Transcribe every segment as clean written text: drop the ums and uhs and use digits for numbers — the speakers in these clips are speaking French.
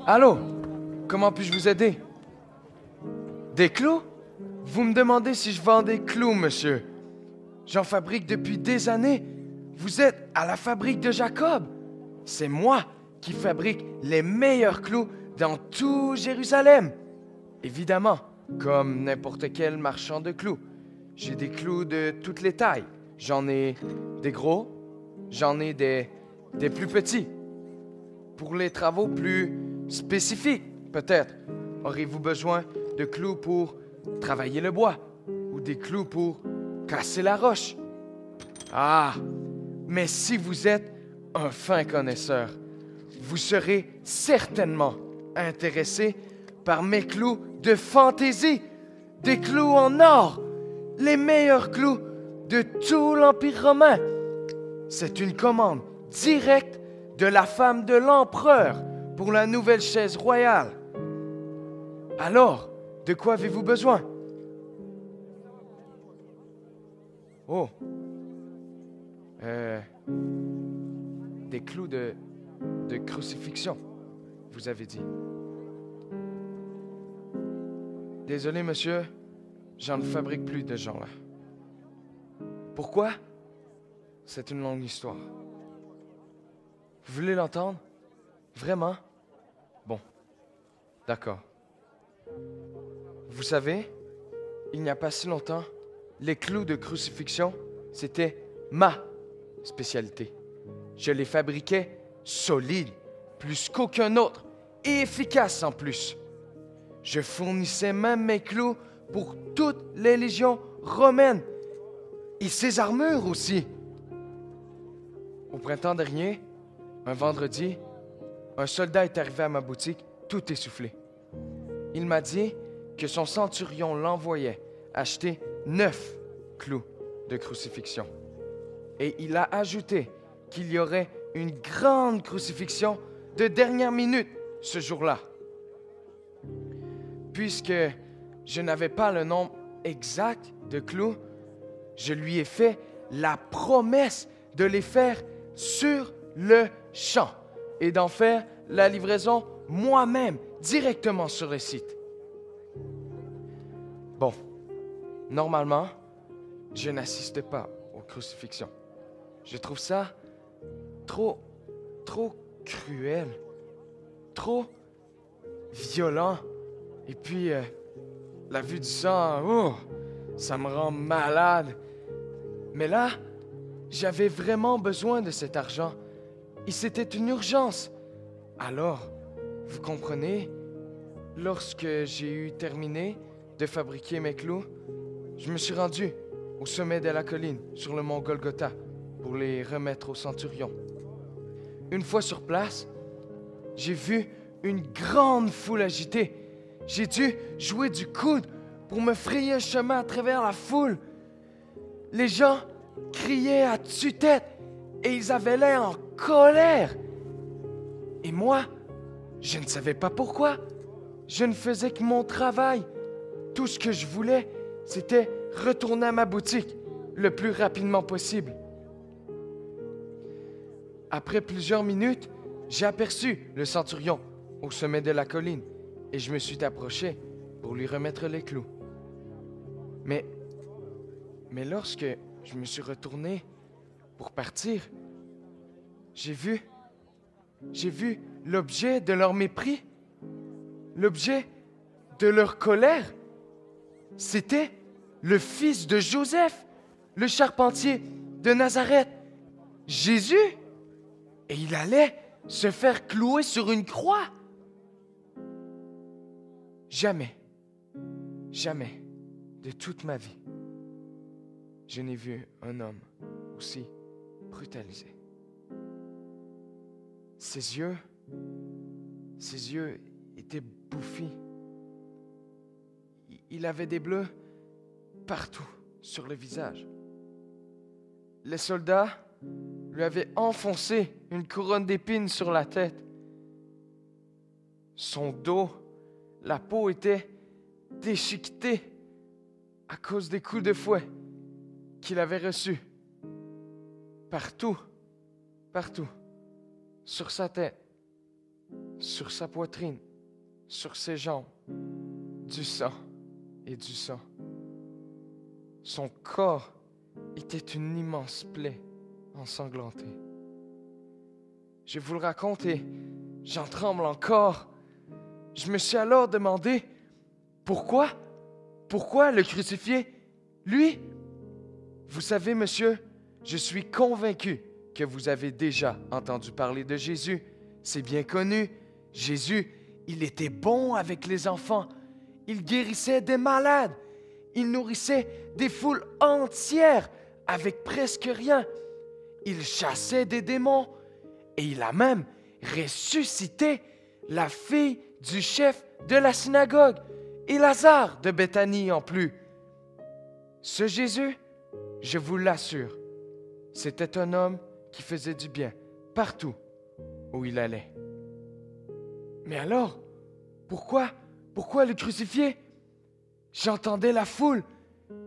Allô? Comment puis-je vous aider? Des clous? Vous me demandez si je vends des clous, monsieur. J'en fabrique depuis des années. Vous êtes à la fabrique de Jacob. C'est moi qui fabrique les meilleurs clous dans tout Jérusalem. Évidemment, comme n'importe quel marchand de clous. J'ai des clous de toutes les tailles. J'en ai des gros, j'en ai des plus petits. Pour les travaux plus spécifiques, peut-être, aurez-vous besoin de clous pour travailler le bois ou des clous pour casser la roche. Ah, mais si vous êtes un fin connaisseur, vous serez certainement intéressé par mes clous de fantaisie, des clous en or, les meilleurs clous de tout l'Empire romain. C'est une commande directe de la femme de l'empereur pour la nouvelle chaise royale. Alors, de quoi avez-vous besoin? Oh, des clous de crucifixion, vous avez dit. Désolé, monsieur, j'en ne fabrique plus de gens là. Pourquoi? C'est une longue histoire. Vous voulez l'entendre? Vraiment? Bon, d'accord. Vous savez, il n'y a pas si longtemps, les clous de crucifixion, c'était ma spécialité. Je les fabriquais solides, plus qu'aucun autre, et efficaces en plus. Je fournissais même mes clous pour toutes les légions romaines, et ses armures aussi. Au printemps dernier, un vendredi, un soldat est arrivé à ma boutique, tout essoufflé. Il m'a dit que son centurion l'envoyait acheter 9 clous de crucifixion. Et il a ajouté qu'il y aurait une grande crucifixion de dernière minute ce jour-là. Puisque je n'avais pas le nombre exact de clous, je lui ai fait la promesse de les faire sur le champ et d'en faire la livraison moi-même, directement sur le site. Bon, normalement, je n'assiste pas aux crucifixions. Je trouve ça trop cruel, trop violent. Et puis, la vue du sang, ça me rend malade. Mais là, j'avais vraiment besoin de cet argent. Et c'était une urgence. Alors, Vous comprenez? Lorsque j'ai eu terminé de fabriquer mes clous, je me suis rendu au sommet de la colline, sur le mont Golgotha, pour les remettre au centurion. Une fois sur place, j'ai vu une grande foule agitée. J'ai dû jouer du coude pour me frayer un chemin à travers la foule. Les gens criaient à tue-tête et ils avaient l'air en colère. Et moi, je ne savais pas pourquoi. Je ne faisais que mon travail. Tout ce que je voulais, c'était retourner à ma boutique le plus rapidement possible. Après plusieurs minutes, j'ai aperçu le centurion au sommet de la colline et je me suis approché pour lui remettre les clous. Mais lorsque je me suis retourné pour partir, j'ai vu l'objet de leur mépris, l'objet de leur colère. C'était le fils de Joseph, le charpentier de Nazareth, Jésus. Et il allait se faire clouer sur une croix. Jamais de toute ma vie, je n'ai vu un homme aussi brutalisé. Ses yeux étaient bouffis. Il avait des bleus partout sur le visage. Les soldats lui avaient enfoncé une couronne d'épines sur la tête. Son dos, la peau était déchiquetée à cause des coups de fouet qu'il avait reçus. Partout, sur sa tête, sur sa poitrine, sur ses jambes, du sang et du sang. Son corps était une immense plaie ensanglantée. Je vous le raconte et j'en tremble encore. Je me suis alors demandé pourquoi le crucifier, lui? Vous savez, monsieur, je suis convaincu que vous avez déjà entendu parler de Jésus. C'est bien connu. Jésus, il était bon avec les enfants. Il guérissait des malades. Il nourrissait des foules entières avec presque rien. Il chassait des démons. Et il a même ressuscité la fille du chef de la synagogue et Lazare de Béthanie en plus. Ce Jésus, je vous l'assure, c'était un homme qui faisait du bien partout où il allait. Mais alors, pourquoi le crucifier? J'entendais la foule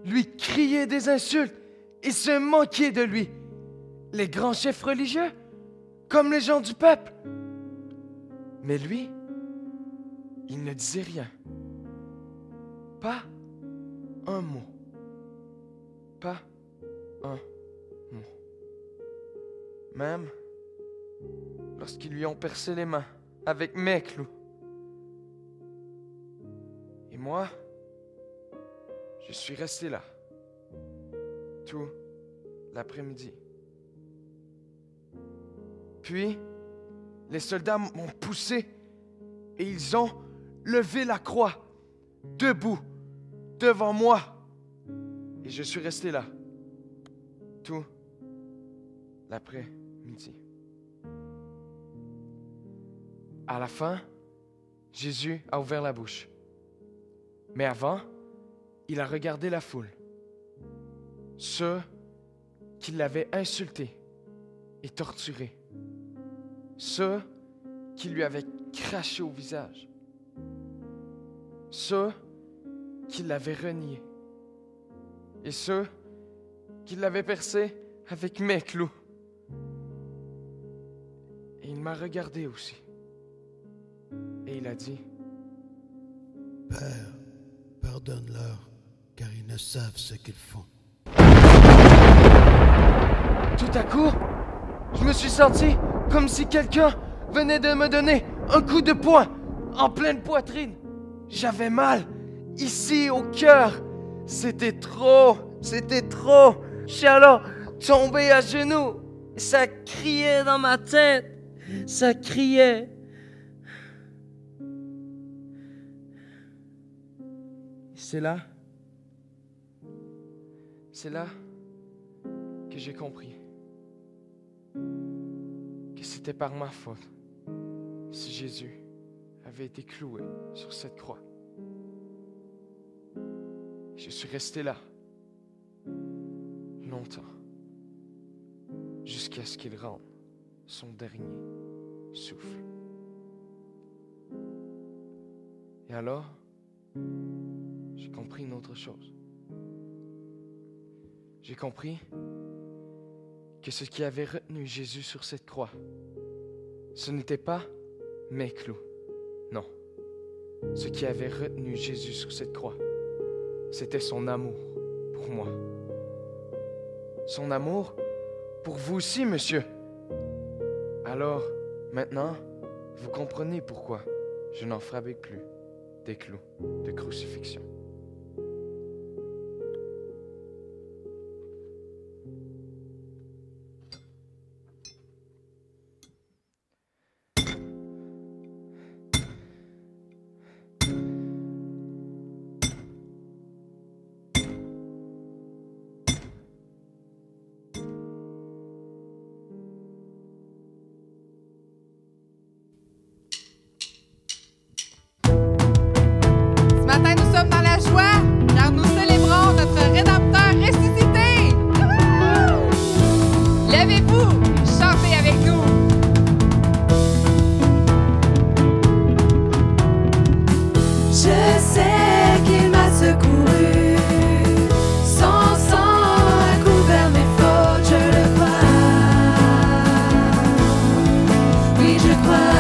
lui crier des insultes et se moquer de lui. Les grands chefs religieux, comme les gens du peuple. Mais lui, il ne disait rien. Pas un mot. Pas un mot. Même lorsqu'ils lui ont percé les mains avec mes clous. Et moi, je suis resté là tout l'après-midi. Puis, les soldats m'ont poussé et ils ont levé la croix, debout, devant moi. Et je suis resté là, tout l'après-midi. À la fin, Jésus a ouvert la bouche. Mais avant, il a regardé la foule, ceux qui l'avaient insulté et torturé, ceux qui lui avaient craché au visage, ceux qui l'avaient renié et ceux qui l'avaient percé avec mes clous. Et il m'a regardé aussi. Et il a dit: Père, pardonne-leur, car ils ne savent ce qu'ils font. Tout à coup, je me suis senti comme si quelqu'un venait de me donner un coup de poing en pleine poitrine. J'avais mal, ici au cœur. C'était trop. Je suis alors tombé à genoux. Ça criait dans ma tête. Ça criait. C'est là que j'ai compris que c'était par ma faute si Jésus avait été cloué sur cette croix. Je suis resté là longtemps jusqu'à ce qu'il rende son dernier souffle. Et alors, j'ai compris une autre chose. J'ai compris que ce qui avait retenu Jésus sur cette croix, ce n'était pas mes clous. Non. Ce qui avait retenu Jésus sur cette croix, c'était son amour pour moi. Son amour pour vous aussi, monsieur. Alors, maintenant, vous comprenez pourquoi je n'en fabrique plus des clous de crucifixion. Car nous célébrons notre Rédempteur ressuscité. Levez-vous, chantez avec nous. Je sais qu'il m'a secouru, son sang a couvert mes fautes, je le crois. Oui, je crois.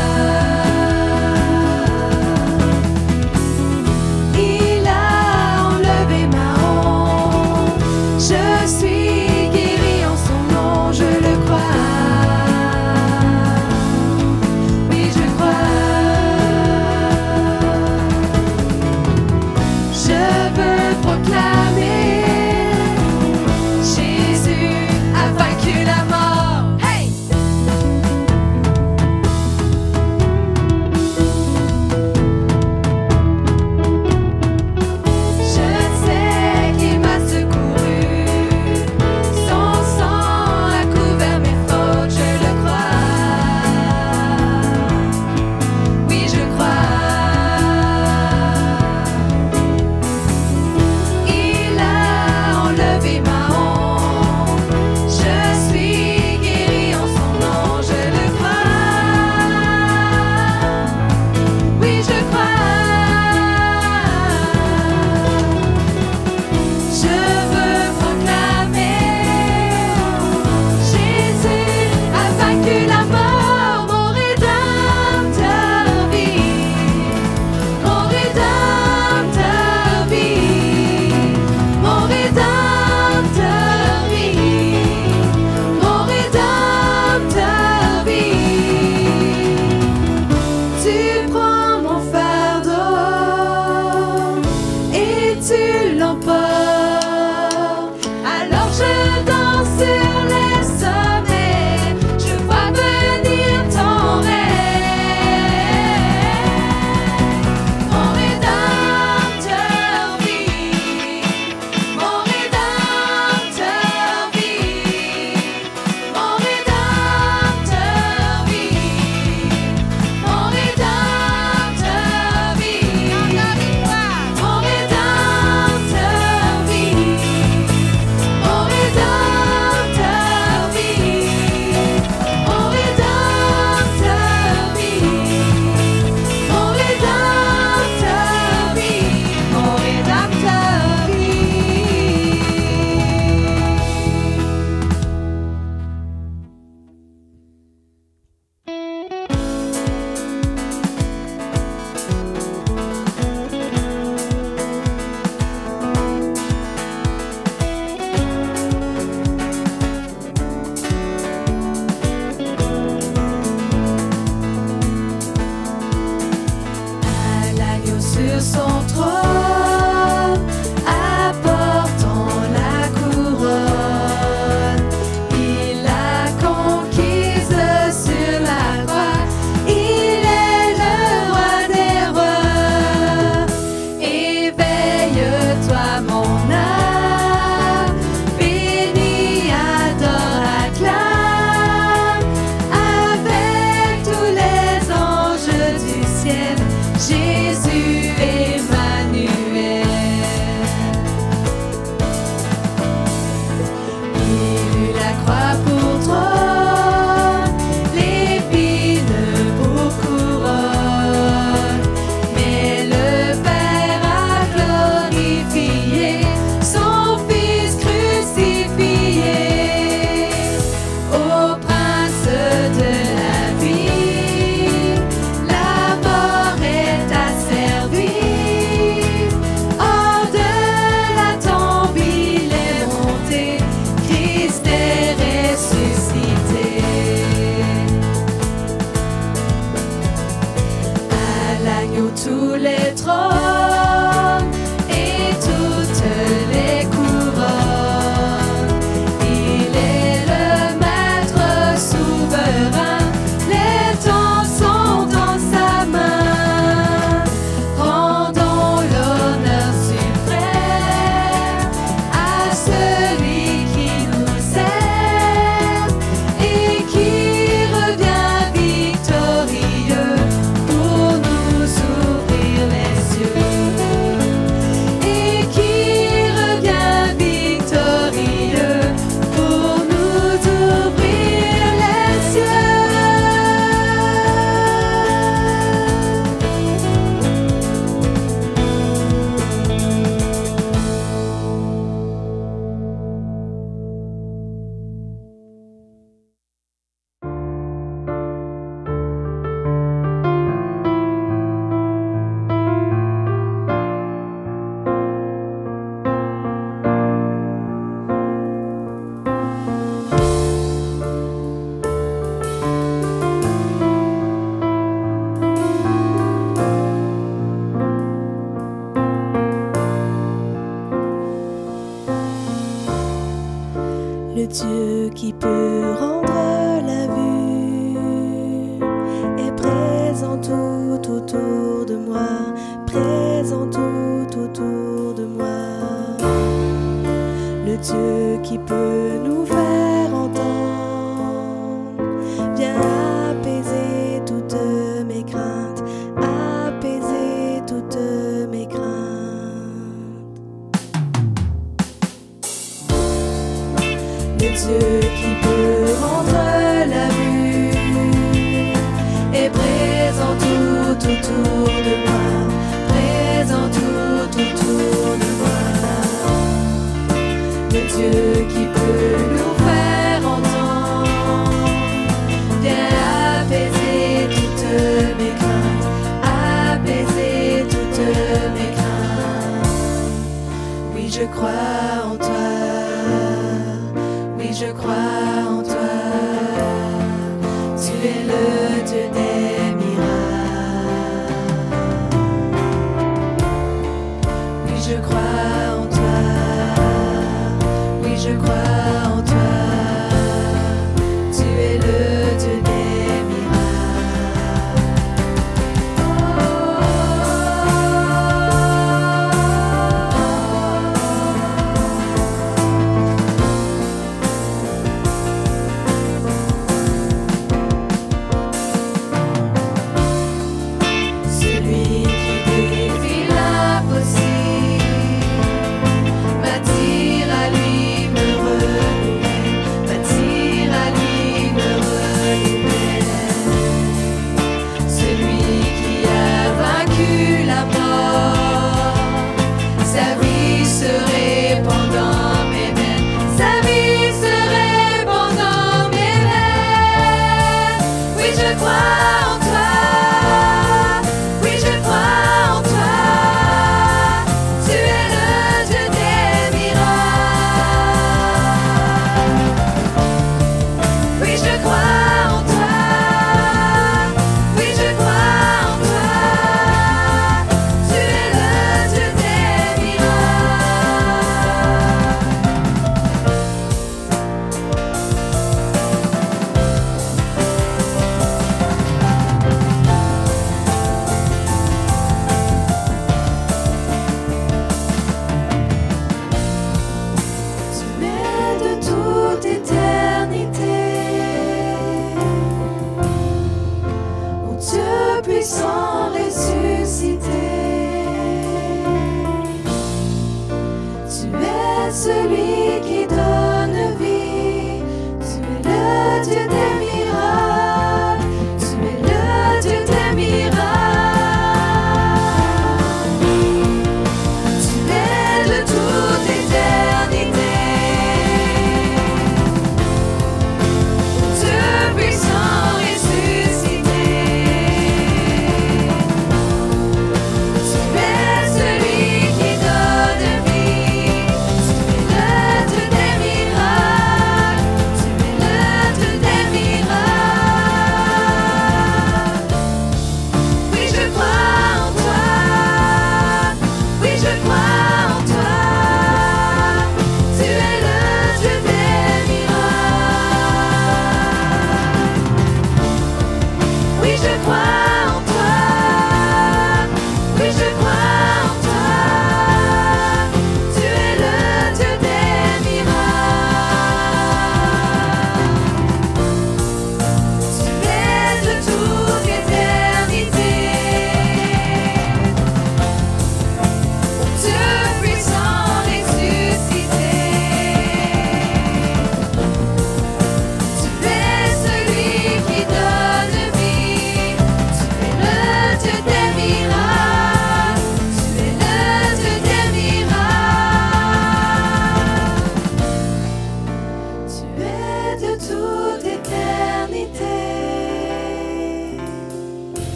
Veille tous les trônes et toutes les couronnes. Il est le maître souverain, les temps sont dans sa main. Rendons l'honneur suprême à celui qui nous aime et qui revient victorieux pour nous ouvrir les yeux. Et qui revient victorieux pour nous ouvrir les yeux. Le Dieu qui peut rendre la vue est présent tout autour de moi, présent tout autour de moi. Le Dieu qui peut nous faire entendre vient apaiser toutes mes craintes, apaiser toutes mes craintes. Le Dieu qui peut rendre la vue est présent tout autour de moi, présent tout autour de moi. Le Dieu qui peut nous faire entendre vient apaiser toutes mes craintes, apaiser toutes mes craintes. Oui, je crois en toi. Oui, je crois en toi, tu es le Dieu des miracles. Oui, je crois en toi, oui, je crois en toi, tu es le Dieu des miracles. Celui qui défie l'impossible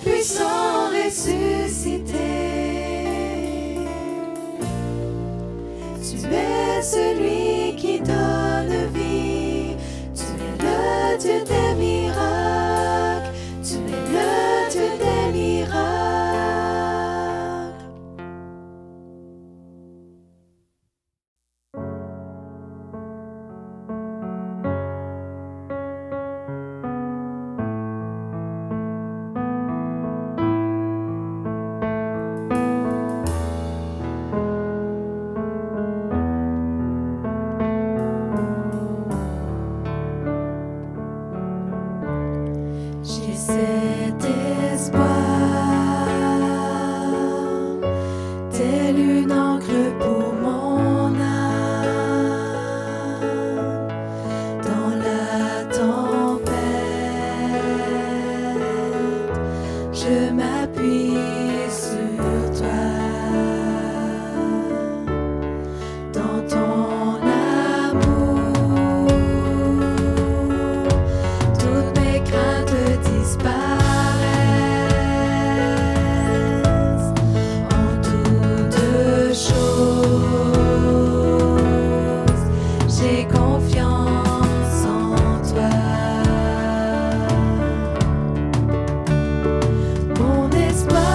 puissant ressuscité. Tu es celui qui donne vie. Tu es le Dieu des miracles. Tu es le Dieu des miracles. J'ai cet espoir, tel une encre pour mon âme, dans la tempête, je m'appuie sur toi, dans ton amour, toutes mes craintes disparaissent. En toutes choses, j'ai confiance en toi. Mon espoir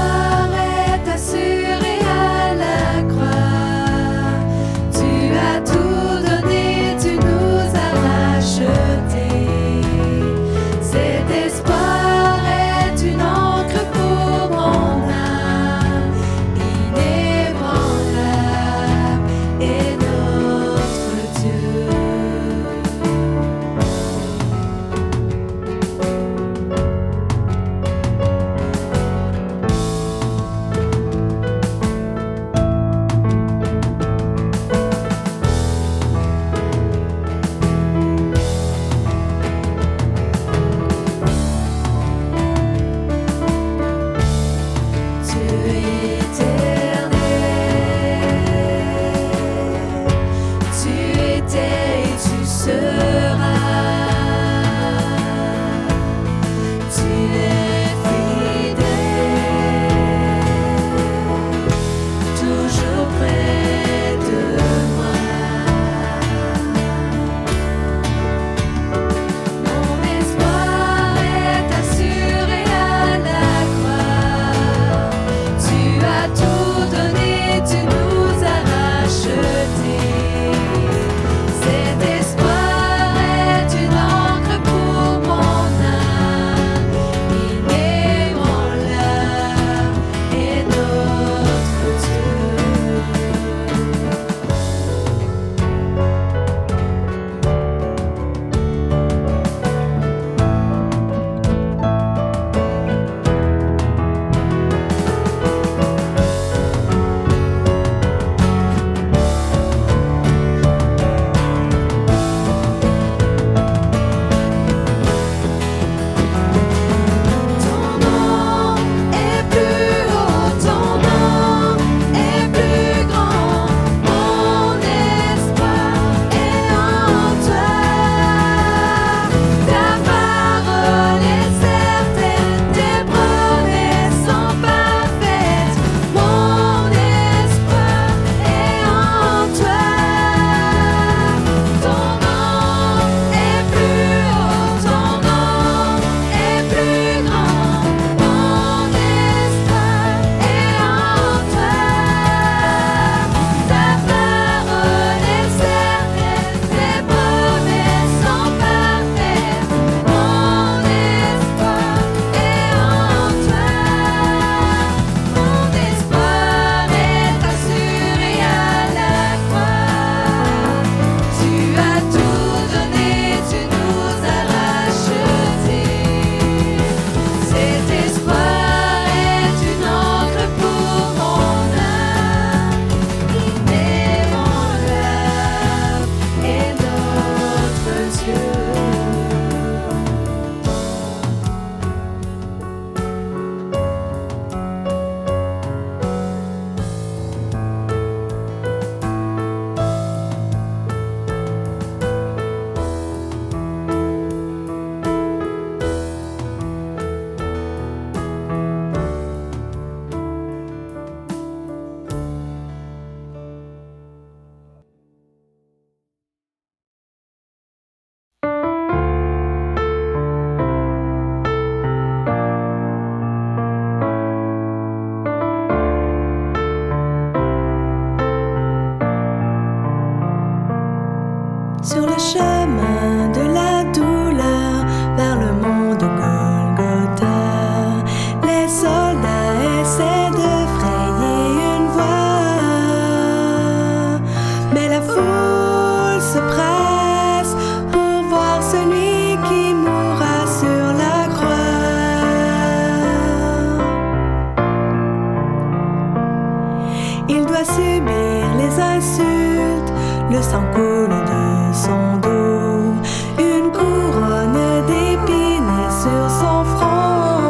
doit subir les insultes, le sang coule de son dos, une couronne d'épines est sur son front.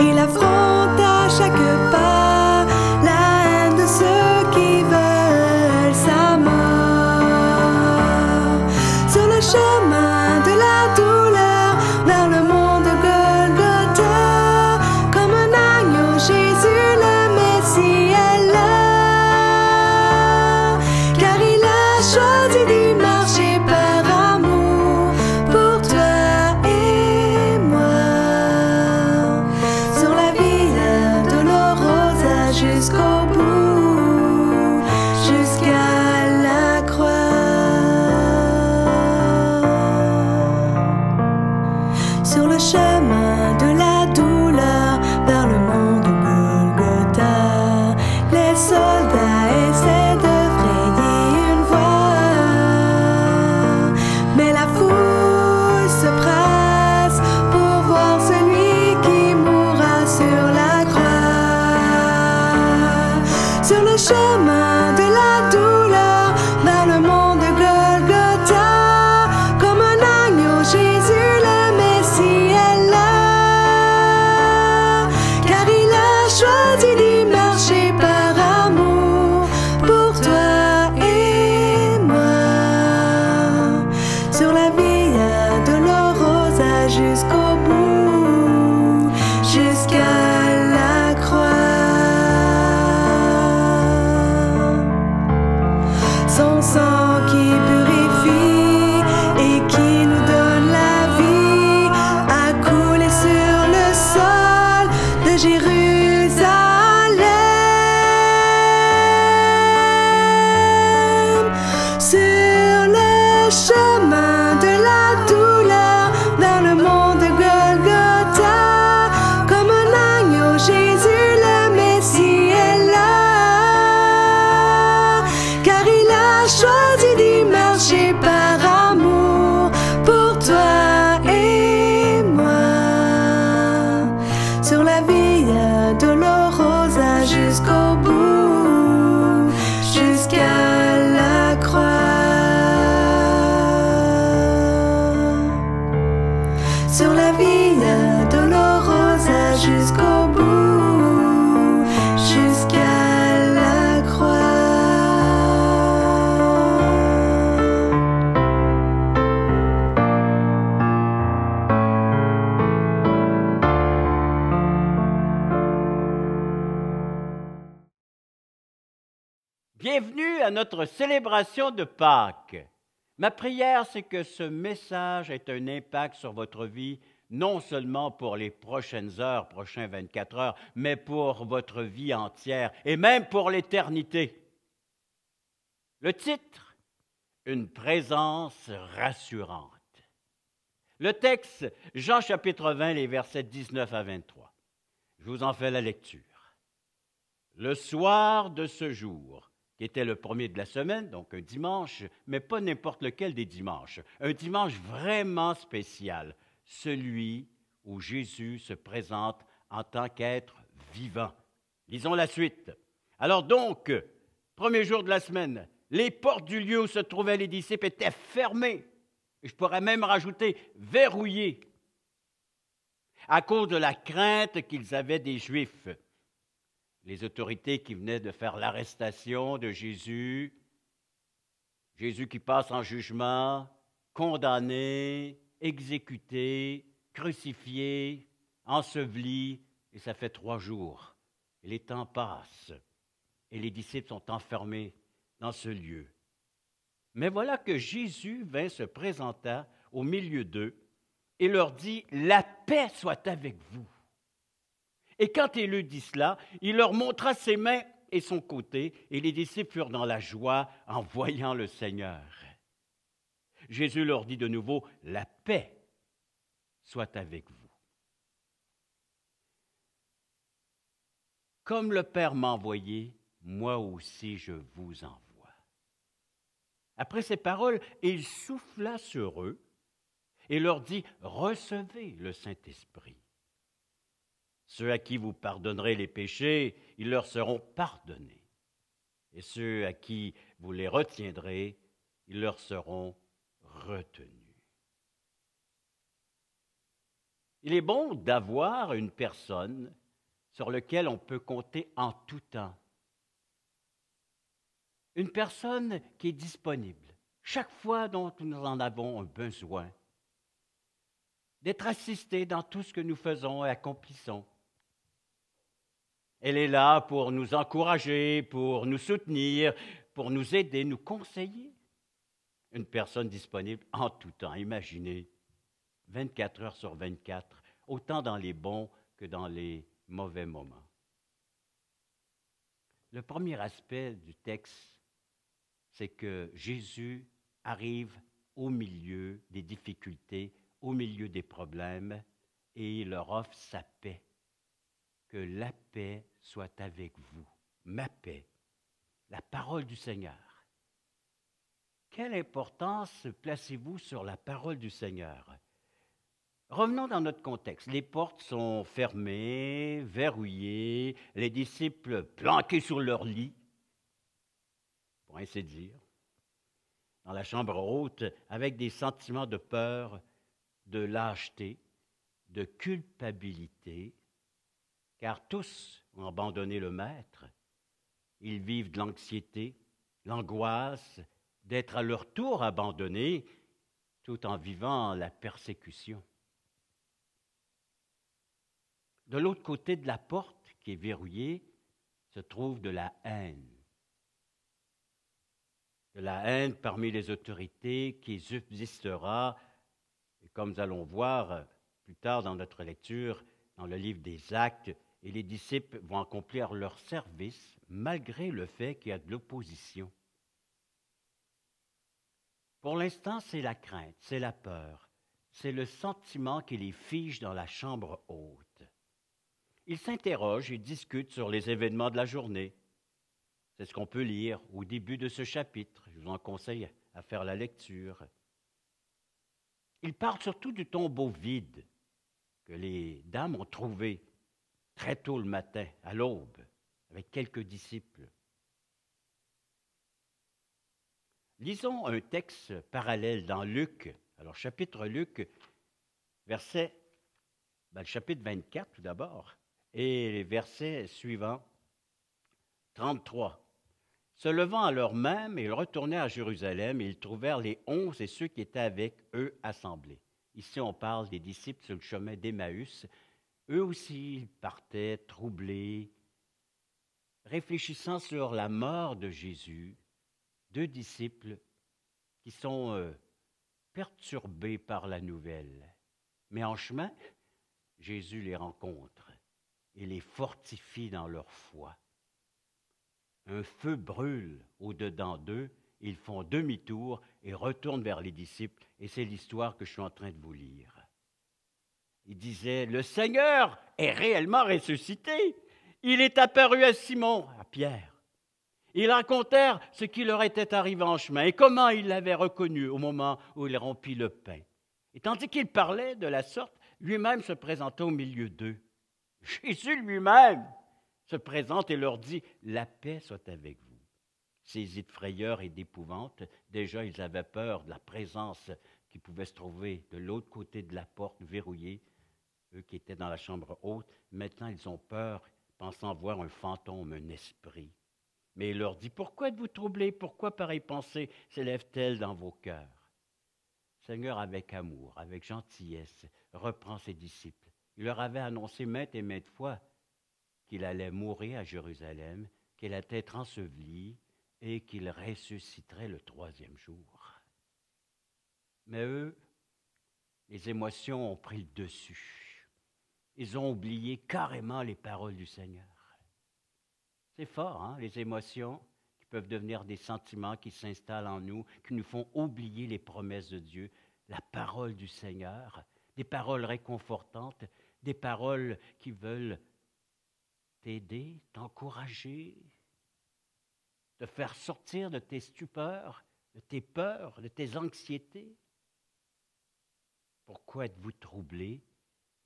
Il affronte à chaque pas la haine de ceux qui veulent sa mort. Sur le chemin de la douleur vers le mont de Golgotha, comme un agneau, Jésus le Messie est là, car il a choisi d'y marcher par amour pour toi et moi. Sur la Via Dolorosa jusqu'au bout, jusqu'à la croix. Sur le chemin de la douleur vers le mont de Golgotha, les soldats essaient de frayer une voie, mais la foule se presse pour voir celui qui mourra sur la croix. Sur le chemin de la douleur vers le mont de Golgotha, comme un agneau, Jésus le Messie est là, car il a choisi d'y marcher par amour pour toi et moi. Sur la Via Dolorosa jusqu'au bout, jusqu'à la croix. Son sang qui purifie et qui nous donne la vie a coulé sur le sol de Jérusalem. Sur le chemin de la douleur vers le mont de Golgotha, comme un agneau, Jésus le Messie est là, car il a choisi d'y marcher par amour pour toi et moi. Sur la Via Dolorosa jusqu'au bout, jusqu'à la croix. Sur la Via Dolorosa jusqu'au bout, jusqu'à la croix. Bienvenue à notre célébration de Pâques. Ma prière, c'est que ce message ait un impact sur votre vie, non seulement pour les prochaines heures, prochaines 24 heures, mais pour votre vie entière et même pour l'éternité. Le titre, une présence rassurante. Le texte, Jean chapitre 20, les versets 19 à 23. Je vous en fais la lecture. Le soir de ce jour, qui était le premier de la semaine, donc un dimanche, mais pas n'importe lequel des dimanches, un dimanche vraiment spécial, celui où Jésus se présente en tant qu'être vivant. Lisons la suite. Alors donc, premier jour de la semaine, les portes du lieu où se trouvaient les disciples étaient fermées. Je pourrais même rajouter verrouillées, à cause de la crainte qu'ils avaient des Juifs. Les autorités qui venaient de faire l'arrestation de Jésus, Jésus qui passe en jugement, condamné, exécuté, crucifié, enseveli, et ça fait 3 jours. Et les temps passent, et les disciples sont enfermés dans ce lieu. Mais voilà que Jésus vint se présenter au milieu d'eux et leur dit « La paix soit avec vous ». Et quand il eut dit cela, il leur montra ses mains et son côté, et les disciples furent dans la joie en voyant le Seigneur. Jésus leur dit de nouveau, « La paix soit avec vous. » Comme le Père m'a envoyé, moi aussi je vous envoie. Après ces paroles, il souffla sur eux et leur dit, « Recevez le Saint-Esprit. » Ceux à qui vous pardonnerez les péchés, ils leur seront pardonnés. Et ceux à qui vous les retiendrez, ils leur seront retenus. Il est bon d'avoir une personne sur laquelle on peut compter en tout temps. Une personne qui est disponible chaque fois dont nous en avons un besoin, d'être assisté dans tout ce que nous faisons et accomplissons. Elle est là pour nous encourager, pour nous soutenir, pour nous aider, nous conseiller. Une personne disponible en tout temps. Imaginez, 24 heures sur 24, autant dans les bons que dans les mauvais moments. Le premier aspect du texte, c'est que Jésus arrive au milieu des difficultés, au milieu des problèmes, et il leur offre sa paix. Que la paix soit avec vous, ma paix, la parole du Seigneur. Quelle importance placez-vous sur la parole du Seigneur? Revenons dans notre contexte. Les portes sont fermées, verrouillées, les disciples planqués sur leur lit, pour ainsi dire, dans la chambre haute, avec des sentiments de peur, de lâcheté, de culpabilité, car tous ont abandonné le Maître. Ils vivent de l'anxiété, l'angoisse d'être à leur tour abandonnés, tout en vivant la persécution. De l'autre côté de la porte, qui est verrouillée, se trouve de la haine. De la haine parmi les autorités qui subsistera, et comme nous allons voir plus tard dans notre lecture, dans le livre des Actes, et les disciples vont accomplir leur service malgré le fait qu'il y a de l'opposition. Pour l'instant, c'est la crainte, c'est la peur, c'est le sentiment qui les fige dans la chambre haute. Ils s'interrogent et discutent sur les événements de la journée. C'est ce qu'on peut lire au début de ce chapitre. Je vous en conseille à faire la lecture. Ils parlent surtout du tombeau vide que les dames ont trouvé très tôt le matin, à l'aube, avec quelques disciples. Lisons un texte parallèle dans Luc. Alors, chapitre Luc, le chapitre 24 tout d'abord, et les versets suivants, 33. Se levant à l'heure même, ils retournèrent à Jérusalem et ils trouvèrent les 11 et ceux qui étaient avec eux assemblés. Ici, on parle des disciples sur le chemin d'Emmaüs. Eux aussi, ils partaient troublés, réfléchissant sur la mort de Jésus. Deux disciples qui sont perturbés par la nouvelle. Mais en chemin, Jésus les rencontre et les fortifie dans leur foi. Un feu brûle au-dedans d'eux, ils font demi-tour et retournent vers les disciples, et c'est l'histoire que je suis en train de vous lire. Ils disaient, « Le Seigneur est réellement ressuscité. Il est apparu à Simon, à Pierre. » Ils racontèrent ce qui leur était arrivé en chemin et comment ils l'avaient reconnu au moment où il rompit le pain. Et tandis qu'il parlait de la sorte, lui-même se présenta au milieu d'eux. Jésus lui-même se présente et leur dit « La paix soit avec vous. » Saisis de frayeur et d'épouvante, déjà ils avaient peur de la présence qui pouvait se trouver de l'autre côté de la porte verrouillée, eux qui étaient dans la chambre haute. Maintenant, ils ont peur, pensant voir un fantôme, un esprit. Mais il leur dit, « Pourquoi êtes-vous troublés? Pourquoi pareille pensée s'élève-t-elle dans vos cœurs? » Le Seigneur, avec amour, avec gentillesse, reprend ses disciples. Il leur avait annoncé maintes et maintes fois qu'il allait mourir à Jérusalem, qu'il allait être enseveli et qu'il ressusciterait le troisième jour. Mais eux, les émotions ont pris le dessus. Ils ont oublié carrément les paroles du Seigneur. C'est fort, hein, les émotions qui peuvent devenir des sentiments qui s'installent en nous, qui nous font oublier les promesses de Dieu, la parole du Seigneur, des paroles réconfortantes, des paroles qui veulent t'aider, t'encourager, te faire sortir de tes stupeurs, de tes peurs, de tes anxiétés. Pourquoi êtes-vous troublés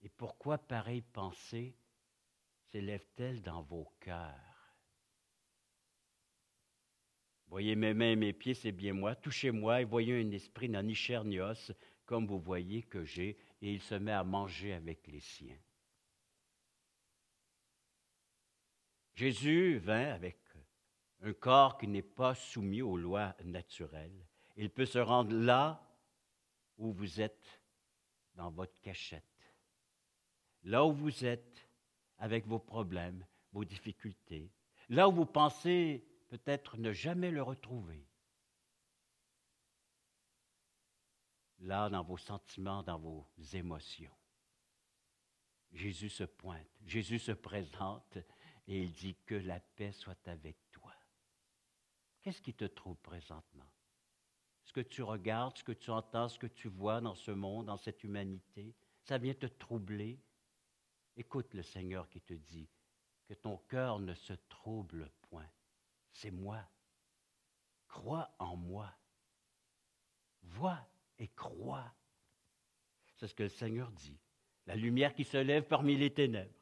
et pourquoi pareille pensée s'élève-t-elle dans vos cœurs? Voyez mes mains et mes pieds, c'est bien moi. Touchez-moi et voyez un esprit n'a ni chair ni os, comme vous voyez que j'ai. Et il se met à manger avec les siens. Jésus vint avec un corps qui n'est pas soumis aux lois naturelles. Il peut se rendre là où vous êtes dans votre cachette. Là où vous êtes avec vos problèmes, vos difficultés. Là où vous pensez peut-être ne jamais le retrouver. Là, dans vos sentiments, dans vos émotions. Jésus se pointe, Jésus se présente et il dit que la paix soit avec toi. Qu'est-ce qui te trouble présentement? Ce que tu regardes, ce que tu entends, ce que tu vois dans ce monde, dans cette humanité, ça vient te troubler. Écoute le Seigneur qui te dit que ton cœur ne se trouble point. C'est moi. Crois en moi. Vois et crois. C'est ce que le Seigneur dit. La lumière qui se lève parmi les ténèbres.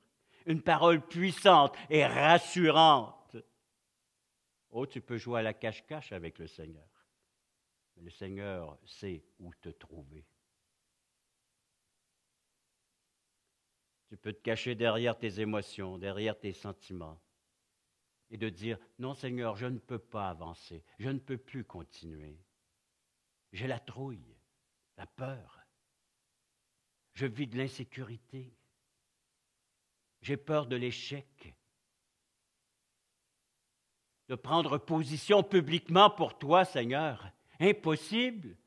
Une parole puissante et rassurante. Oh, tu peux jouer à la cache-cache avec le Seigneur. Mais le Seigneur sait où te trouver. Tu peux te cacher derrière tes émotions, derrière tes sentiments. Et de dire, non Seigneur, je ne peux pas avancer. Je ne peux plus continuer. J'ai la trouille, la peur. Je vis de l'insécurité. J'ai peur de l'échec. De prendre position publiquement pour toi, Seigneur. Impossible.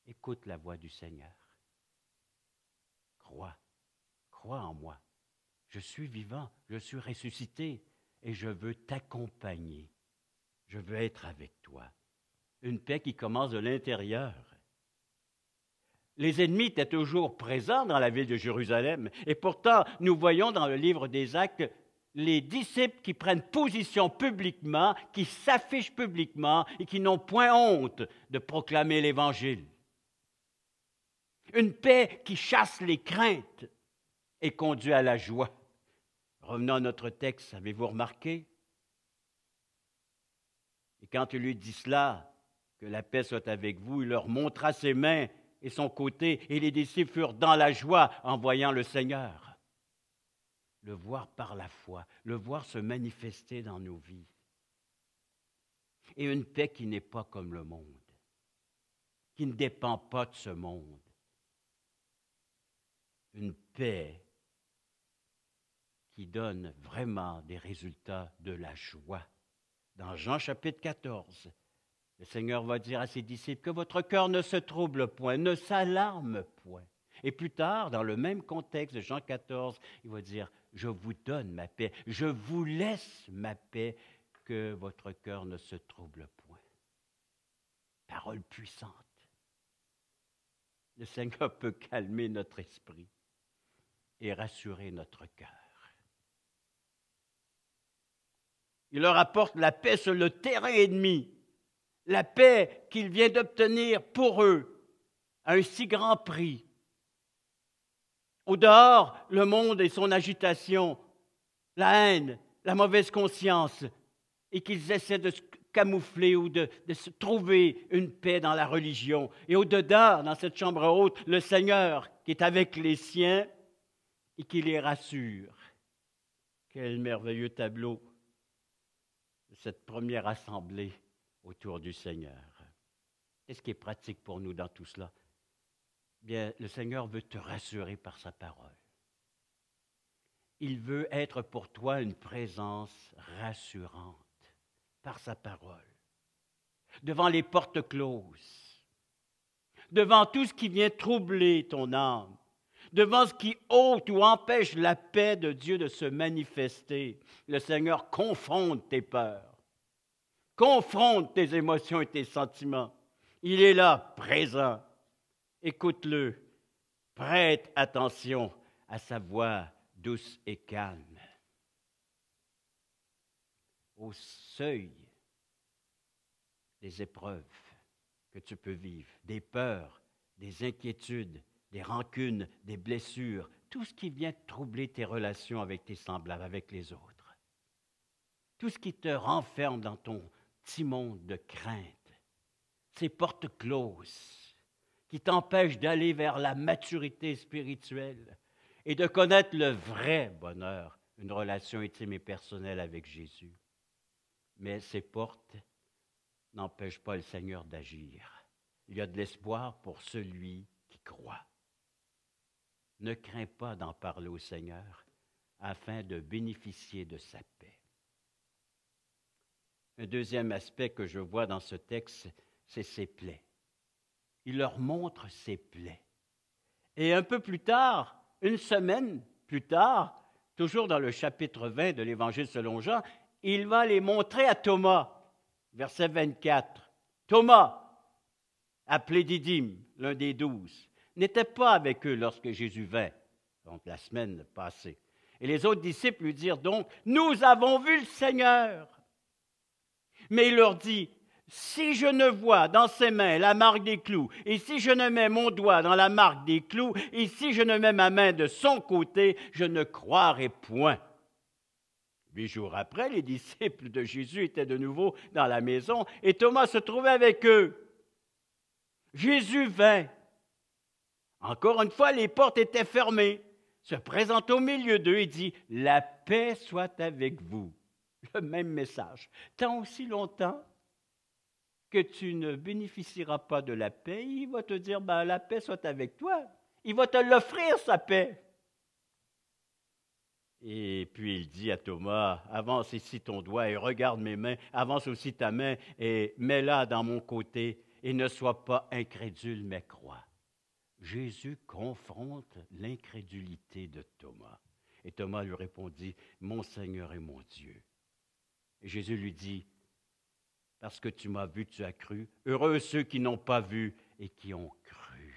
Écoute la voix du Seigneur. Crois en moi. Je suis vivant, je suis ressuscité et je veux t'accompagner. Je veux être avec toi. Une paix qui commence de l'intérieur. Les ennemis étaient toujours présents dans la ville de Jérusalem. Et pourtant, nous voyons dans le livre des Actes les disciples qui prennent position publiquement, qui s'affichent publiquement et qui n'ont point honte de proclamer l'Évangile. Une paix qui chasse les craintes et conduit à la joie. Revenons à notre texte, avez-vous remarqué? Et quand il lui dit cela, que la paix soit avec vous, il leur montra ses mains et son côté, et les disciples furent dans la joie en voyant le Seigneur. Le voir par la foi, le voir se manifester dans nos vies. Et une paix qui n'est pas comme le monde, qui ne dépend pas de ce monde. Une paix qui donne vraiment des résultats de la joie. Dans Jean chapitre 14, le Seigneur va dire à ses disciples que votre cœur ne se trouble point, ne s'alarme point. Et plus tard, dans le même contexte de Jean 14, il va dire, je vous donne ma paix, je vous laisse ma paix, que votre cœur ne se trouble point. Parole puissante. Le Seigneur peut calmer notre esprit et rassurer notre cœur. Il leur apporte la paix sur le terrain ennemi, la paix qu'il vient d'obtenir pour eux à un si grand prix. Au dehors, le monde et son agitation, la haine, la mauvaise conscience, et qu'ils essaient de se camoufler ou de se trouver une paix dans la religion. Et au-dedans, dans cette chambre haute, le Seigneur qui est avec les siens et qui les rassure. Quel merveilleux tableau de cette première assemblée autour du Seigneur. Qu'est-ce qui est pratique pour nous dans tout cela? Bien, le Seigneur veut te rassurer par sa parole. Il veut être pour toi une présence rassurante par sa parole. Devant les portes closes, devant tout ce qui vient troubler ton âme, devant ce qui ôte ou empêche la paix de Dieu de se manifester, le Seigneur confronte tes peurs, confronte tes émotions et tes sentiments. Il est là, présent. Écoute-le, prête attention à sa voix douce et calme. Au seuil des épreuves que tu peux vivre, des peurs, des inquiétudes, des rancunes, des blessures, tout ce qui vient troubler tes relations avec tes semblables, avec les autres. Tout ce qui te renferme dans ton petit monde de crainte, ces portes closes qui t'empêchent d'aller vers la maturité spirituelle et de connaître le vrai bonheur, une relation intime et personnelle avec Jésus. Mais ces portes n'empêchent pas le Seigneur d'agir. Il y a de l'espoir pour celui qui croit. Ne crains pas d'en parler au Seigneur afin de bénéficier de sa paix. Un deuxième aspect que je vois dans ce texte, c'est ses plaies. Il leur montre ses plaies. Et un peu plus tard, une semaine plus tard, toujours dans le chapitre 20 de l'Évangile selon Jean, il va les montrer à Thomas, verset 24. Thomas, appelé Didyme, l'un des 12, n'était pas avec eux lorsque Jésus vint, donc la semaine passée. Et les autres disciples lui dirent donc, « Nous avons vu le Seigneur !» Mais il leur dit, « Si je ne vois dans ses mains la marque des clous, et si je ne mets mon doigt dans la marque des clous, et si je ne mets ma main de son côté, je ne croirai point. » 8 jours après, les disciples de Jésus étaient de nouveau dans la maison, et Thomas se trouvait avec eux. Jésus vint. Encore une fois, les portes étaient fermées. Se présente au milieu d'eux et dit, « La paix soit avec vous. » Le même message. Tant aussi longtemps que tu ne bénéficieras pas de la paix, il va te dire, ben, la paix soit avec toi. Il va te l'offrir, sa paix. Et puis il dit à Thomas, avance ici ton doigt et regarde mes mains, avance aussi ta main et mets-la dans mon côté et ne sois pas incrédule, mais crois. Jésus confronte l'incrédulité de Thomas. Et Thomas lui répondit, mon Seigneur et mon Dieu. Et Jésus lui dit, parce que tu m'as vu, tu as cru. Heureux ceux qui n'ont pas vu et qui ont cru.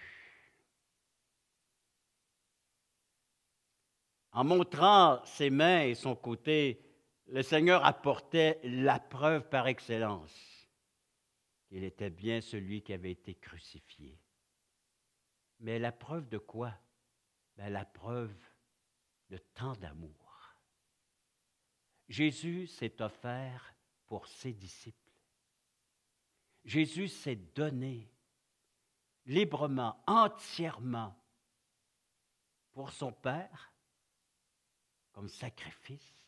En montrant ses mains et son côté, le Seigneur apportait la preuve par excellence qu'il était bien celui qui avait été crucifié. Mais la preuve de quoi? Ben, la preuve de tant d'amour. Jésus s'est offert pour ses disciples. Jésus s'est donné librement, entièrement pour son Père, comme sacrifice,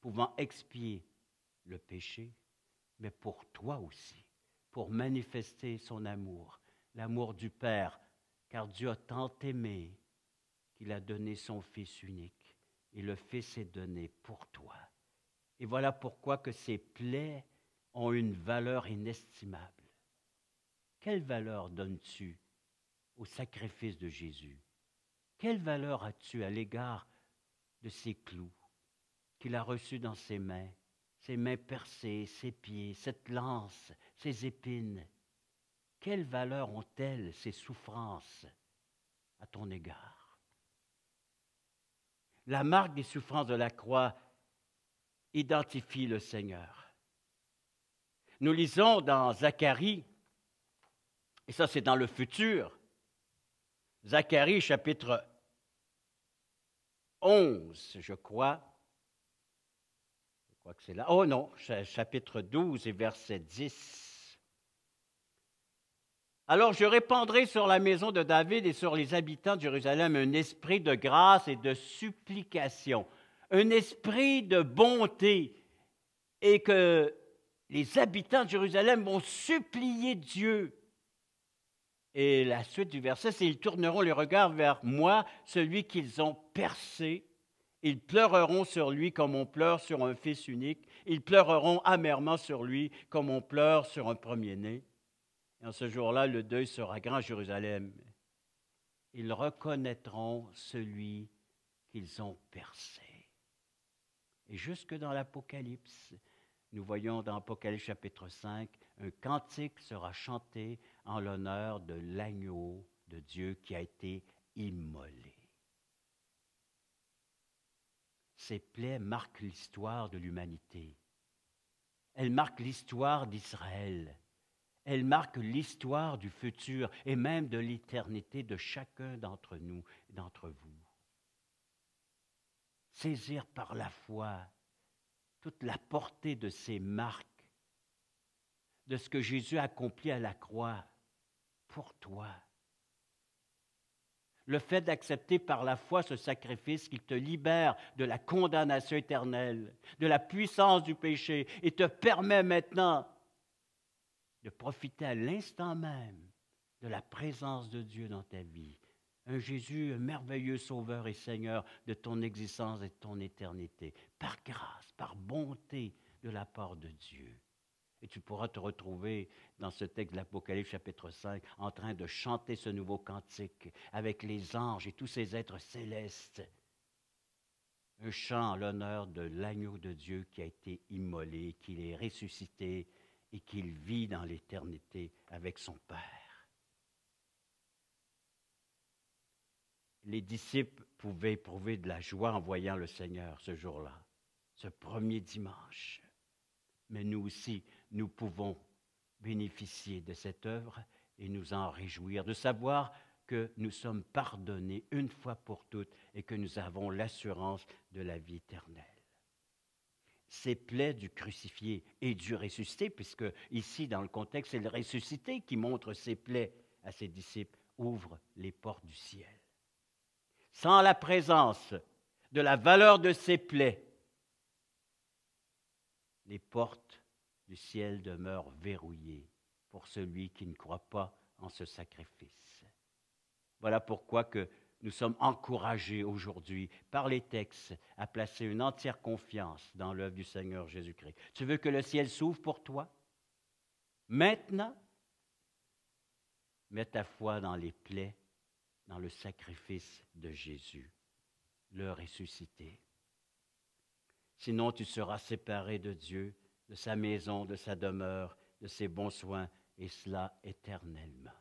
pouvant expier le péché, mais pour toi aussi, pour manifester son amour, l'amour du Père, car Dieu a tant aimé qu'il a donné son Fils unique, et le Fils est donné pour toi. Et voilà pourquoi que ces plaies ont une valeur inestimable. Quelle valeur donnes-tu au sacrifice de Jésus? Quelle valeur as-tu à l'égard de ces clous qu'il a reçus dans ses mains percées, ses pieds, cette lance, ces épines? Quelle valeur ont-elles ces souffrances à ton égard? La marque des souffrances de la croix identifie le Seigneur. Nous lisons dans Zacharie, et ça c'est dans le futur, Zacharie chapitre 11, je crois que c'est là. Oh non, chapitre 12 et verset 10. Alors je répandrai sur la maison de David et sur les habitants de Jérusalem un esprit de grâce et de supplication, un esprit de bonté, et que les habitants de Jérusalem vont supplier Dieu. Et la suite du verset, c'est « Ils tourneront les regards vers moi, celui qu'ils ont percé. Ils pleureront sur lui comme on pleure sur un fils unique. Ils pleureront amèrement sur lui comme on pleure sur un premier-né. Et en ce jour-là, le deuil sera grand à Jérusalem. Ils reconnaîtront celui qu'ils ont percé. » Et jusque dans l'Apocalypse, nous voyons dans Apocalypse chapitre 5, un cantique sera chanté en l'honneur de l'agneau de Dieu qui a été immolé. Ces plaies marquent l'histoire de l'humanité. Elles marquent l'histoire d'Israël. Elle marque l'histoire du futur et même de l'éternité de chacun d'entre nous et d'entre vous. Saisir par la foi toute la portée de ces marques, de ce que Jésus a accompli à la croix pour toi. Le fait d'accepter par la foi ce sacrifice qui te libère de la condamnation éternelle, de la puissance du péché et te permet maintenant de profiter à l'instant même de la présence de Dieu dans ta vie. Un Jésus, un merveilleux Sauveur et Seigneur de ton existence et de ton éternité, par grâce, par bonté de la part de Dieu. Et tu pourras te retrouver dans ce texte de l'Apocalypse chapitre 5 en train de chanter ce nouveau cantique avec les anges et tous ces êtres célestes. Un chant en l'honneur de l'agneau de Dieu qui a été immolé, qu'il est ressuscité et qu'il vit dans l'éternité avec son Père. Les disciples pouvaient éprouver de la joie en voyant le Seigneur ce jour-là, ce premier dimanche. Mais nous aussi, nous pouvons bénéficier de cette œuvre et nous en réjouir, de savoir que nous sommes pardonnés une fois pour toutes et que nous avons l'assurance de la vie éternelle. Ces plaies du crucifié et du ressuscité, puisque ici, dans le contexte, c'est le ressuscité qui montre ses plaies à ses disciples, ouvrent les portes du ciel. Sans la présence de la valeur de ces plaies, les portes du ciel demeurent verrouillées pour celui qui ne croit pas en ce sacrifice. Voilà pourquoi que nous sommes encouragés aujourd'hui par les textes à placer une entière confiance dans l'œuvre du Seigneur Jésus-Christ. Tu veux que le ciel s'ouvre pour toi? Maintenant, mets ta foi dans les plaies, dans le sacrifice de Jésus, le ressuscité. Sinon, tu seras séparé de Dieu, de sa maison, de sa demeure, de ses bons soins, et cela éternellement.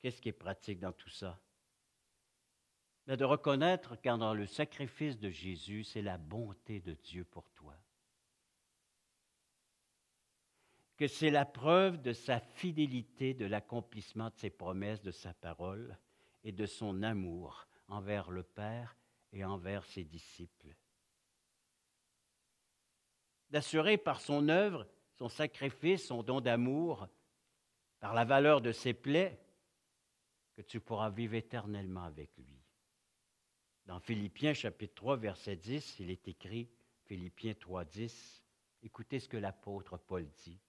Qu'est-ce qui est pratique dans tout ça? Mais de reconnaître qu'en dans le sacrifice de Jésus, c'est la bonté de Dieu pour toi. Que c'est la preuve de sa fidélité, de l'accomplissement de ses promesses, de sa parole et de son amour envers le Père et envers ses disciples. D'assurer par son œuvre, son sacrifice, son don d'amour, par la valeur de ses plaies, que tu pourras vivre éternellement avec lui. Dans Philippiens chapitre 3, verset 10, il est écrit, Philippiens 3, 10, écoutez ce que l'apôtre Paul dit.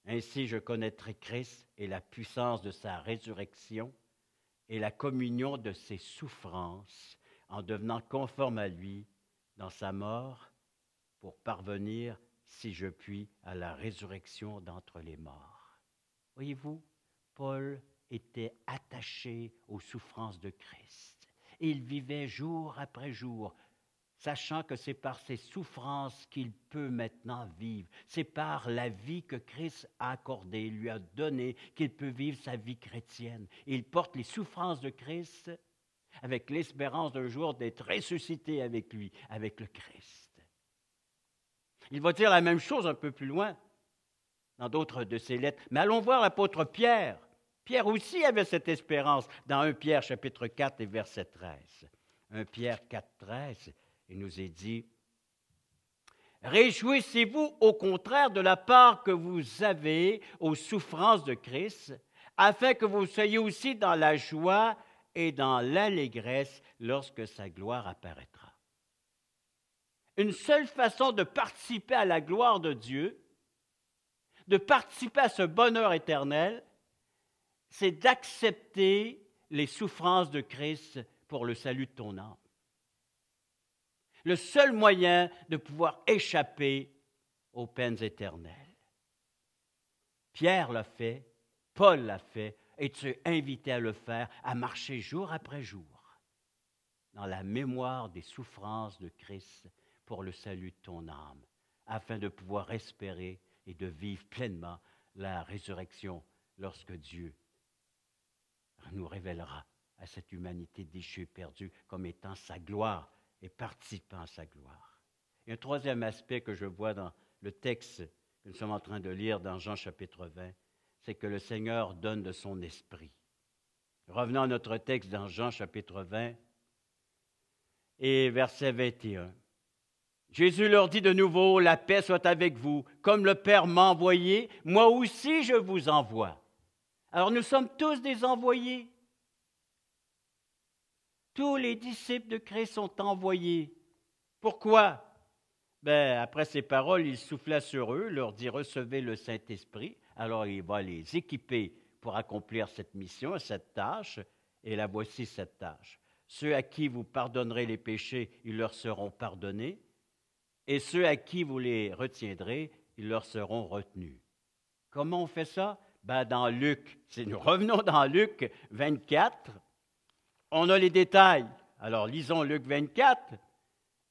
Ainsi je connaîtrai Christ et la puissance de sa résurrection et la communion de ses souffrances en devenant conforme à lui dans sa mort pour parvenir, si je puis, à la résurrection d'entre les morts. Voyez-vous, Paul était attaché aux souffrances de Christ. Il vivait jour après jour, sachant que c'est par ces souffrances qu'il peut maintenant vivre. C'est par la vie que Christ a accordée, lui a donnée, qu'il peut vivre sa vie chrétienne. Il porte les souffrances de Christ avec l'espérance d'un jour d'être ressuscité avec lui, avec le Christ. Il va dire la même chose un peu plus loin, dans d'autres de ses lettres. Mais allons voir l'apôtre Pierre. Pierre aussi avait cette espérance dans 1 Pierre chapitre 4 et verset 13. 1 Pierre 4, 13, il nous est dit « Réjouissez-vous au contraire de la part que vous avez aux souffrances de Christ, afin que vous soyez aussi dans la joie et dans l'allégresse lorsque sa gloire apparaîtra. » Une seule façon de participer à la gloire de Dieu, de participer à ce bonheur éternel, c'est d'accepter les souffrances de Christ pour le salut de ton âme. Le seul moyen de pouvoir échapper aux peines éternelles. Pierre l'a fait, Paul l'a fait, et tu es invité à le faire, à marcher jour après jour dans la mémoire des souffrances de Christ pour le salut de ton âme, afin de pouvoir espérer et de vivre pleinement la résurrection lorsque Dieu nous révélera à cette humanité déchue, perdue, comme étant sa gloire et participant à sa gloire. Et un troisième aspect que je vois dans le texte que nous sommes en train de lire dans Jean chapitre 20, c'est que le Seigneur donne de son esprit. Revenons à notre texte dans Jean chapitre 20 et verset 21. Jésus leur dit de nouveau, « La paix soit avec vous. Comme le Père m'a envoyé, moi aussi je vous envoie. » Alors nous sommes tous des envoyés. Tous les disciples de Christ sont envoyés. Pourquoi? Après ces paroles, il souffla sur eux, leur dit, « Recevez le Saint-Esprit. » Alors il va les équiper pour accomplir cette mission, cette tâche. Et la voici cette tâche. Ceux à qui vous pardonnerez les péchés, ils leur seront pardonnés. Et ceux à qui vous les retiendrez, ils leur seront retenus. Comment on fait ça? Dans Luc, nous revenons dans Luc 24, on a les détails. Alors lisons Luc 24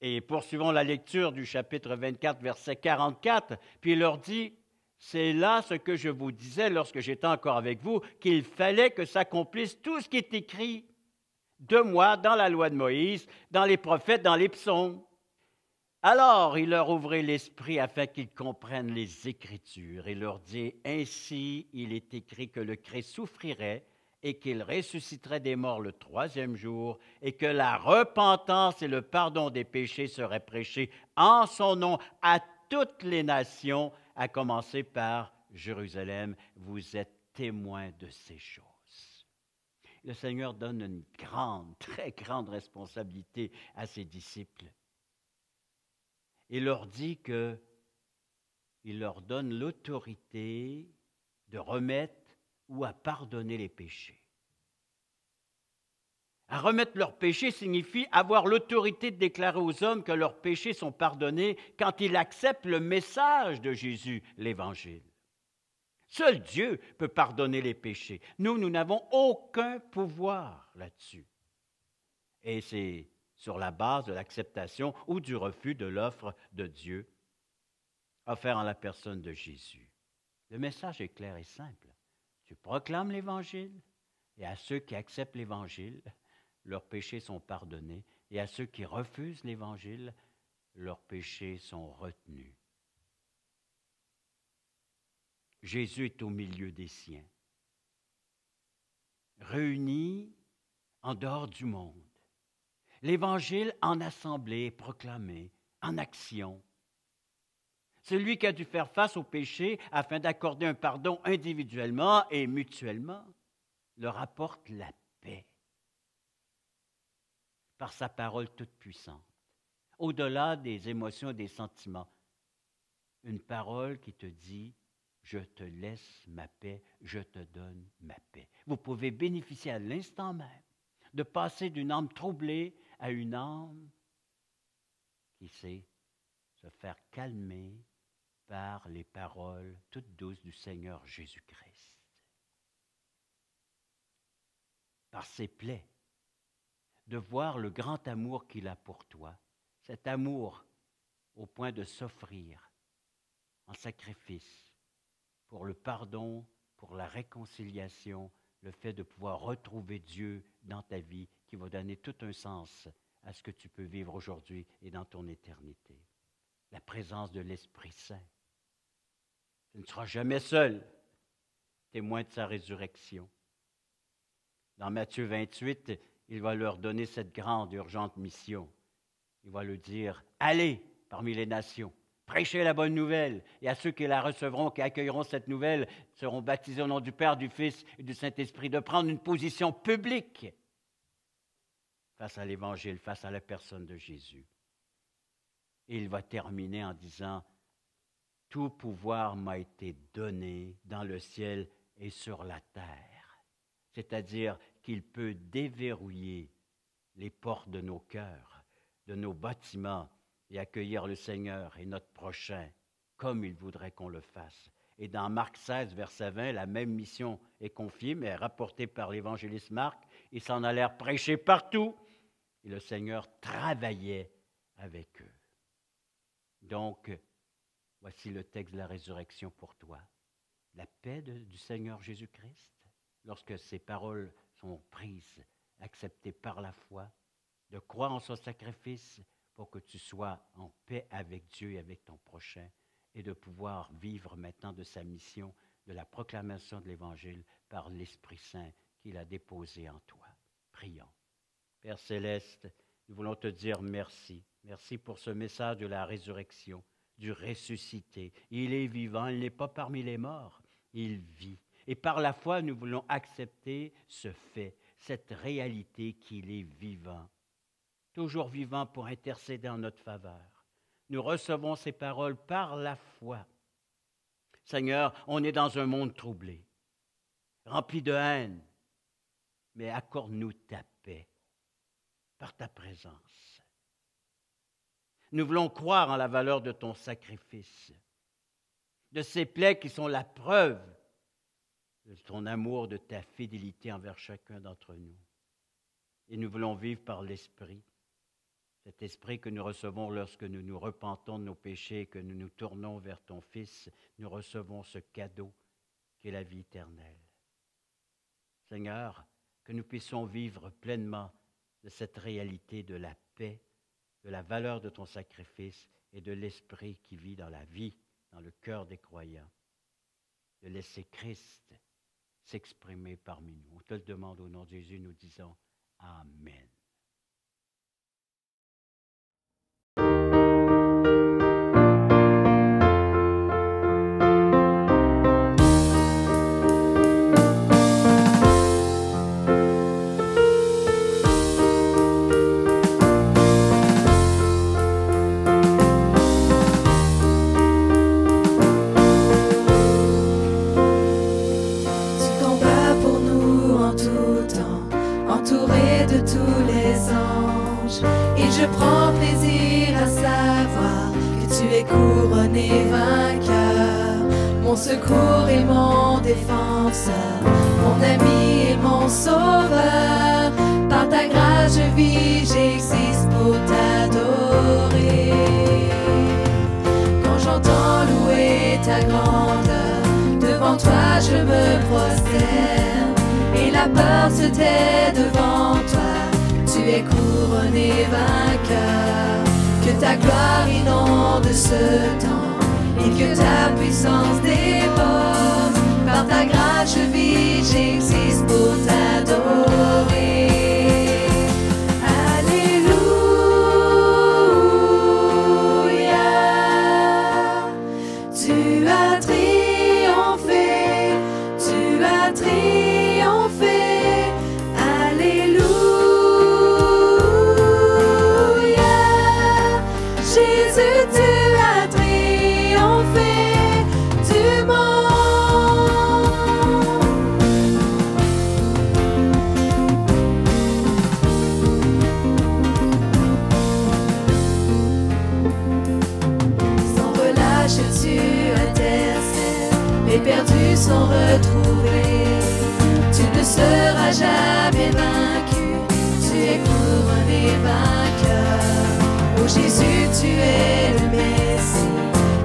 et poursuivons la lecture du chapitre 24, verset 44. Puis il leur dit, c'est là ce que je vous disais lorsque j'étais encore avec vous, qu'il fallait que s'accomplisse tout ce qui est écrit de moi dans la loi de Moïse, dans les prophètes, dans les psaumes. Alors, il leur ouvrait l'esprit afin qu'ils comprennent les Écritures et leur dit, « Ainsi, il est écrit que le Christ souffrirait et qu'il ressusciterait des morts le troisième jour et que la repentance et le pardon des péchés seraient prêchés en son nom à toutes les nations, à commencer par Jérusalem. Vous êtes témoins de ces choses. » Le Seigneur donne une grande, très grande responsabilité à ses disciples. Il leur dit qu'il leur donne l'autorité de remettre ou à pardonner les péchés. À remettre leurs péchés signifie avoir l'autorité de déclarer aux hommes que leurs péchés sont pardonnés quand ils acceptent le message de Jésus, l'Évangile. Seul Dieu peut pardonner les péchés. Nous n'avons aucun pouvoir là-dessus. Et c'est sur la base de l'acceptation ou du refus de l'offre de Dieu offerte en la personne de Jésus. Le message est clair et simple. Tu proclames l'Évangile et à ceux qui acceptent l'Évangile, leurs péchés sont pardonnés et à ceux qui refusent l'Évangile, leurs péchés sont retenus. Jésus est au milieu des siens, réunis en dehors du monde. L'Évangile en assemblée, proclamé, en action. Celui qui a dû faire face au péché afin d'accorder un pardon individuellement et mutuellement, leur apporte la paix par sa parole toute puissante. Au-delà des émotions et des sentiments, une parole qui te dit « Je te laisse ma paix, je te donne ma paix ». Vous pouvez bénéficier à l'instant même de passer d'une âme troublée à une âme qui sait se faire calmer par les paroles toutes douces du Seigneur Jésus-Christ. Par ses plaies, de voir le grand amour qu'il a pour toi, cet amour au point de s'offrir en sacrifice pour le pardon, pour la réconciliation, le fait de pouvoir retrouver Dieu dans ta vie qui va donner tout un sens à ce que tu peux vivre aujourd'hui et dans ton éternité. La présence de l'Esprit Saint. Tu ne seras jamais seul, témoin de sa résurrection. Dans Matthieu 28, il va leur donner cette grande, urgente mission. Il va leur dire, allez parmi les nations, prêchez la bonne nouvelle, et à ceux qui la recevront, qui accueilleront cette nouvelle, seront baptisés au nom du Père, du Fils et du Saint-Esprit, de prendre une position publique face à l'Évangile, face à la personne de Jésus. Et il va terminer en disant, « Tout pouvoir m'a été donné dans le ciel et sur la terre. » C'est-à-dire qu'il peut déverrouiller les portes de nos cœurs, de nos bâtiments, et accueillir le Seigneur et notre prochain comme il voudrait qu'on le fasse. Et dans Marc 16, verset 20, la même mission est confiée, mais rapportée par l'évangéliste Marc. Ils s'en allèrent prêcher partout et le Seigneur travaillait avec eux. Donc, voici le texte de la résurrection pour toi. La paix du Seigneur Jésus-Christ, lorsque ces paroles sont prises, acceptées par la foi, de croire en son sacrifice pour que tu sois en paix avec Dieu et avec ton prochain, et de pouvoir vivre maintenant de sa mission, de la proclamation de l'Évangile par l'Esprit Saint qu'il a déposé en toi. Prions. Père Céleste, nous voulons te dire merci. Merci pour ce message de la résurrection, du ressuscité. Il est vivant, il n'est pas parmi les morts, il vit. Et par la foi, nous voulons accepter ce fait, cette réalité qu'il est vivant, toujours vivant pour intercéder en notre faveur. Nous recevons ces paroles par la foi. Seigneur, on est dans un monde troublé, rempli de haine, mais accorde-nous ta paix par ta présence. Nous voulons croire en la valeur de ton sacrifice, de ces plaies qui sont la preuve de ton amour, de ta fidélité envers chacun d'entre nous. Et nous voulons vivre par l'Esprit, cet Esprit que nous recevons lorsque nous nous repentons de nos péchés et que nous nous tournons vers ton Fils, nous recevons ce cadeau qui est la vie éternelle. Seigneur, que nous puissions vivre pleinement de cette réalité de la paix, de la valeur de ton sacrifice et de l'Esprit qui vit dans la vie, dans le cœur des croyants, de laisser Christ s'exprimer parmi nous. On te le demande au nom de Jésus, nous disons Amen. Je prends plaisir à savoir que tu es couronné vainqueur, mon secours et mon défenseur, mon ami et mon sauveur. Par ta grâce je vis, j'existe pour t'adorer. Quand j'entends louer ta grandeur, devant toi je me prosterne, et la peur se tait devant toi. Tu es couronné vainqueur, que ta gloire inonde ce temps et que ta puissance déborde. Par ta grâce je vis, j'existe pour t'adorer. Alléluia, tu as triomphé, tu as triomphé. Les perdus sont retrouvés, tu ne seras jamais vaincu, tu es couronné vainqueur. Oh Jésus, tu es le Messie,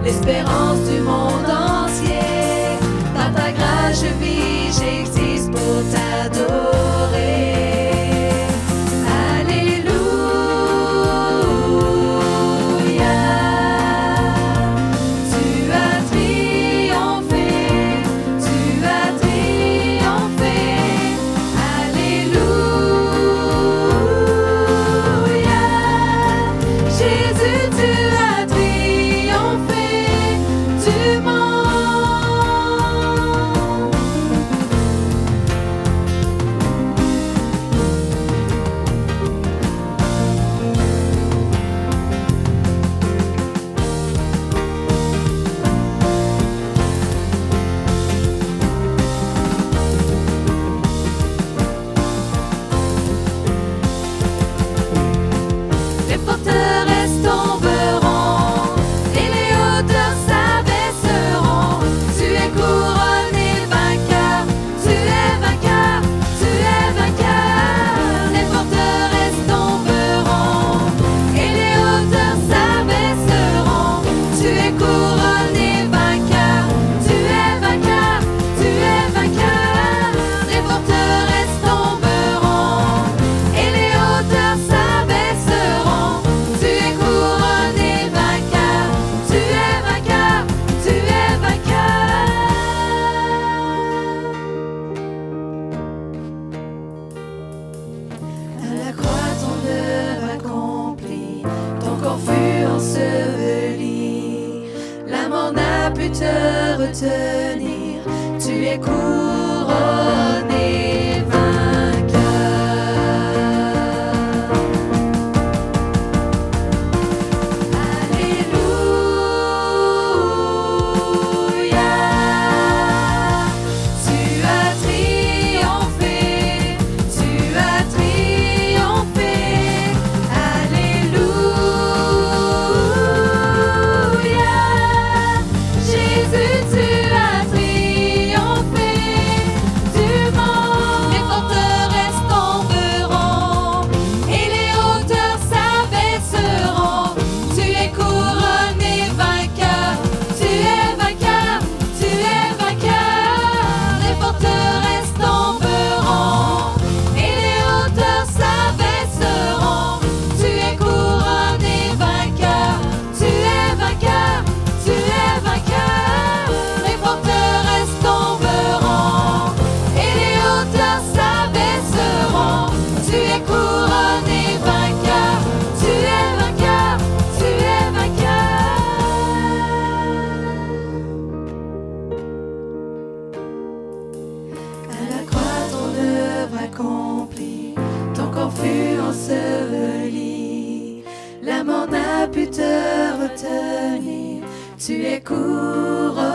l'espérance du monde entier. Par ta grâce je vis, j'existe pour t'adorer. Tu ton corps fut enseveli. La mort n'a pu te retenir, tu es couronné vainqueur. Alléluia, tu as triomphé, tu as triomphé. Alléluia, Jésus, tu as triomphé du monde. Les forteresses tomberont et les hauteurs s'abaisseront. Tu es couronné vainqueur, tu es vainqueur, tu es vainqueur. Les forteresses tomberont et les hauteurs s'abaisseront. Tu es couronné vainqueur, tu es vainqueur, tu es vainqueur. Les forteresses tomberont et les hauteurs s'abaisseront. Tu es couronné vainqueur, tu es vainqueur, tu es vainqueur. À la croix, ton œuvre accomplie, ton corps fut enseveli. La mort n'a pu te retenir, tu es couronné